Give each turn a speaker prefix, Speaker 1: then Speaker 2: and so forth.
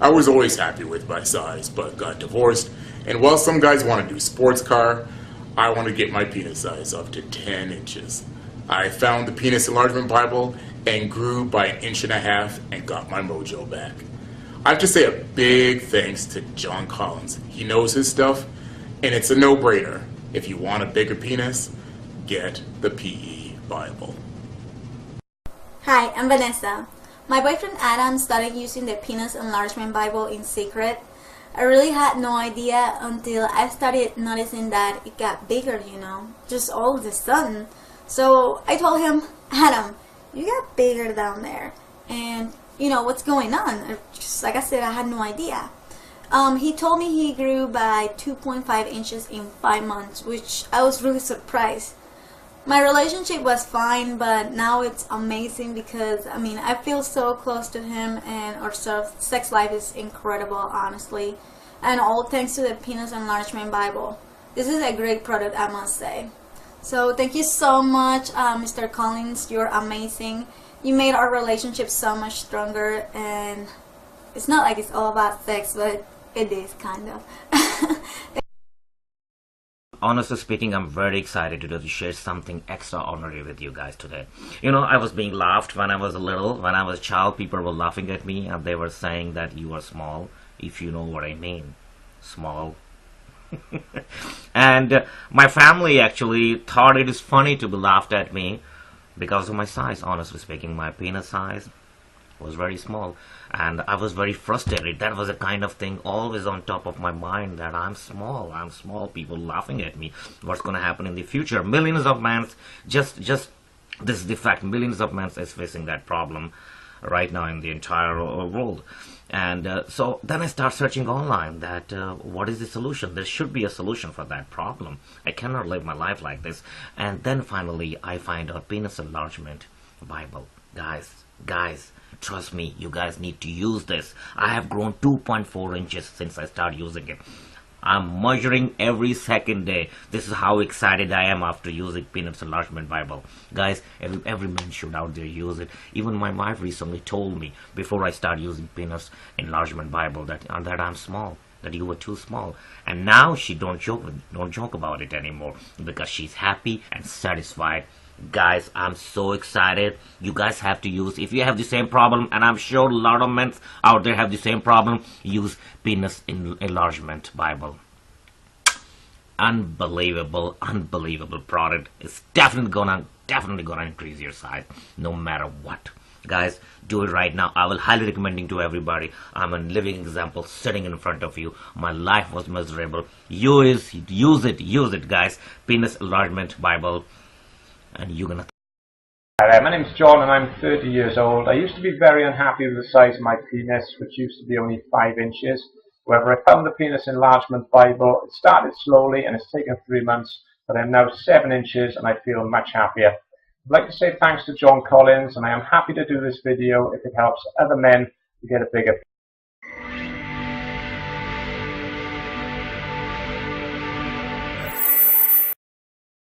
Speaker 1: I was always happy with my size, but got divorced, and while some guys want to do sports car, I want to get my penis size up to 10 inches. I found the Penis Enlargement Bible and grew by 1.5 inches and got my mojo back. I have to say a big thanks to John Collins. He knows his stuff, and it's a no-brainer. If you want a bigger penis, get the PE Bible.
Speaker 2: Hi, I'm Vanessa. My boyfriend Adam started using the Penis Enlargement Bible in secret. I really had no idea until I started noticing that it got bigger, just all of a sudden. So I told him, Adam, you got bigger down there. And, what's going on? Just like I said, I had no idea. He told me he grew by 2.5 inches in 5 months, which I was really surprised. My relationship was fine, but now it's amazing because, I feel so close to him, and our sex life is incredible, honestly. And all thanks to the Penis Enlargement Bible. This is a great product, I must say. So thank you so much, Mr. Collins. You're amazing. You made our relationship so much stronger, and it's not like it's all about sex, but it is kind of.
Speaker 3: Honestly speaking, I'm very excited to share something extraordinary with you guys today. I was being laughed when I was little. When I was a child, people were laughing at me and they were saying that you are small, if you know what I mean. Small. And my family actually thought it is funny to be laughed at me because of my size. Honestly speaking, my penis size was very small, and I was very frustrated. That was a kind of thing always on top of my mind, that I'm small, people laughing at me. What's going to happen in the future? Millions of men, just this is the fact, millions of men is facing that problem right now in the entire world. And so then I start searching online that what is the solution? There should be a solution for that problem. I cannot live my life like this. And then finally I find out Penis Enlargement Bible. Guys, trust me, you guys need to use this. I have grown 2.4 inches since I started using it. I'm measuring every second day. This is how excited I am after using Penis Enlargement Bible. Guys, every man should out there use it. Even my wife recently told me before I started using Penis Enlargement Bible that I'm small, that you were too small. And now she don't joke about it anymore because she's happy and satisfied. Guys, I'm so excited. You guys have to use, if you have the same problem, and I'm sure a lot of men out there have the same problem, use Penis Enlargement Bible. Unbelievable product. It's definitely gonna increase your size no matter what. Guys, do it right now. I will highly recommending to everybody. I'm a living example sitting in front of you. My life was miserable. Use it, guys. Penis Enlargement Bible. And you're gonna.
Speaker 4: Hi there, my name's John and I'm 30 years old. I used to be very unhappy with the size of my penis, which used to be only 5 inches. However, I found the Penis Enlargement Bible. It started slowly and it's taken 3 months, but I'm now 7 inches and I feel much happier. I'd like to say thanks to John Collins, and I am happy to do this video if it helps other men to get a bigger penis.